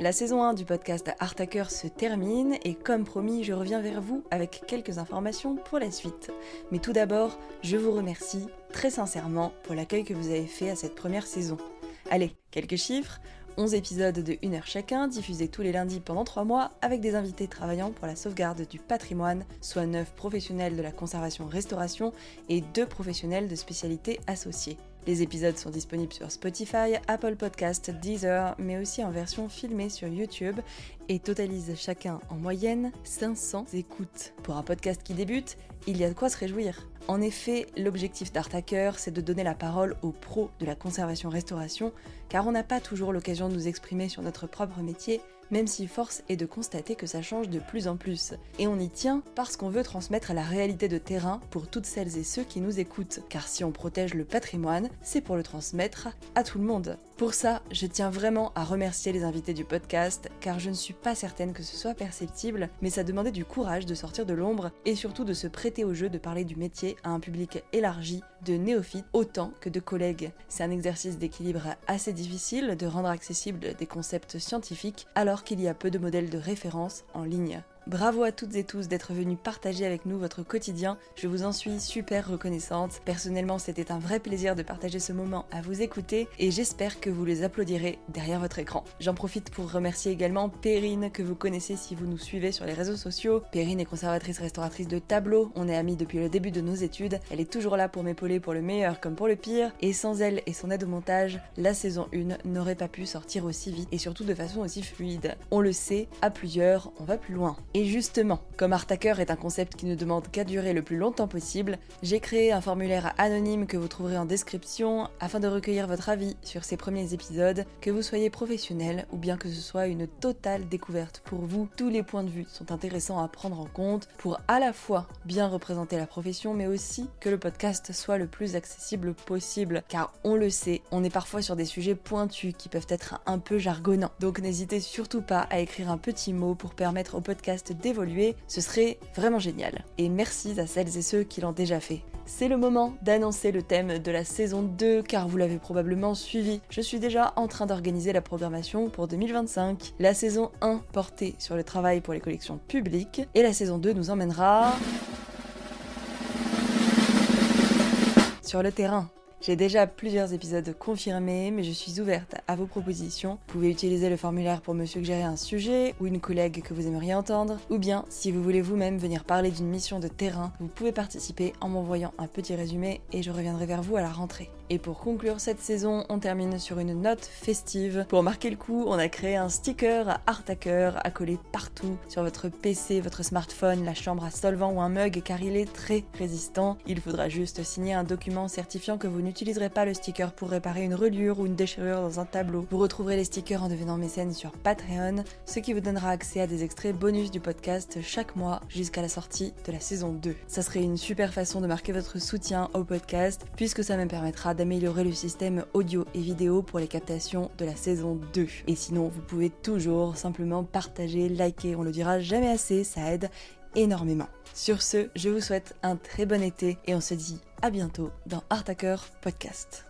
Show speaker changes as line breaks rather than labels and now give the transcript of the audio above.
La saison 1 du podcast Art Hacker se termine et comme promis, je reviens vers vous avec quelques informations pour la suite. Mais tout d'abord, je vous remercie très sincèrement pour l'accueil que vous avez fait à cette première saison. Allez, quelques chiffres. 11 épisodes de 1 heure chacun, diffusés tous les lundis pendant 3 mois, avec des invités travaillant pour la sauvegarde du patrimoine, soit 9 professionnels de la conservation-restauration et 2 professionnels de spécialité associés. Les épisodes sont disponibles sur Spotify, Apple Podcasts, Deezer, mais aussi en version filmée sur YouTube et totalisent chacun en moyenne 500 écoutes. Pour un podcast qui débute, il y a de quoi se réjouir. En effet, l'objectif d'Art Hacker, c'est de donner la parole aux pros de la conservation-restauration, car on n'a pas toujours l'occasion de nous exprimer sur notre propre métier, même si force est de constater que ça change de plus en plus. Et on y tient parce qu'on veut transmettre la réalité de terrain pour toutes celles et ceux qui nous écoutent, car si on protège le patrimoine, c'est pour le transmettre à tout le monde. Pour ça, je tiens vraiment à remercier les invités du podcast, car je ne suis pas certaine que ce soit perceptible, mais ça demandait du courage de sortir de l'ombre et surtout de se prêter au jeu de parler du métier à un public élargi, de néophytes autant que de collègues. C'est un exercice d'équilibre assez difficile de rendre accessibles des concepts scientifiques alors qu'il y a peu de modèles de référence en ligne. Bravo à toutes et tous d'être venus partager avec nous votre quotidien, je vous en suis super reconnaissante. Personnellement, c'était un vrai plaisir de partager ce moment à vous écouter et j'espère que vous les applaudirez derrière votre écran. J'en profite pour remercier également Perrine, que vous connaissez si vous nous suivez sur les réseaux sociaux. Perrine est conservatrice restauratrice de Tableau, on est amis depuis le début de nos études, elle est toujours là pour m'épauler pour le meilleur comme pour le pire, et sans elle et son aide au montage, la saison 1 n'aurait pas pu sortir aussi vite et surtout de façon aussi fluide. On le sait, à plusieurs, on va plus loin. Et justement, comme Art Hacker est un concept qui ne demande qu'à durer le plus longtemps possible, j'ai créé un formulaire anonyme que vous trouverez en description afin de recueillir votre avis sur ces premiers épisodes, que vous soyez professionnel ou bien que ce soit une totale découverte pour vous. Tous les points de vue sont intéressants à prendre en compte pour à la fois bien représenter la profession mais aussi que le podcast soit le plus accessible possible, car on le sait, on est parfois sur des sujets pointus qui peuvent être un peu jargonnants. Donc n'hésitez surtout pas à écrire un petit mot pour permettre au podcast d'évoluer, ce serait vraiment génial. Et merci à celles et ceux qui l'ont déjà fait. C'est le moment d'annoncer le thème de la saison 2, car vous l'avez probablement suivi. Je suis déjà en train d'organiser la programmation pour 2025. La saison 1 portait sur le travail pour les collections publiques, et la saison 2 nous emmènera sur le terrain. J'ai déjà plusieurs épisodes confirmés, mais je suis ouverte à vos propositions. Vous pouvez utiliser le formulaire pour me suggérer un sujet ou une collègue que vous aimeriez entendre, ou bien, si vous voulez vous-même venir parler d'une mission de terrain, vous pouvez participer en m'envoyant un petit résumé et je reviendrai vers vous à la rentrée. Et pour conclure cette saison, on termine sur une note festive. Pour marquer le coup, on a créé un sticker Art Hacker à coller partout sur votre PC, votre smartphone, la chambre à solvant ou un mug, car il est très résistant. Il faudra juste signer un document certifiant que vous n'utiliserez pas le sticker pour réparer une reliure ou une déchirure dans un tableau. Vous retrouverez les stickers en devenant mécène sur Patreon, ce qui vous donnera accès à des extraits bonus du podcast chaque mois jusqu'à la sortie de la saison 2. Ça serait une super façon de marquer votre soutien au podcast, puisque ça me permettra d'améliorer le système audio et vidéo pour les captations de la saison 2. Et sinon, vous pouvez toujours simplement partager, liker, on le dira jamais assez, ça aide énormément. Sur ce, je vous souhaite un très bon été et on se dit à bientôt dans Art Hacker Podcast.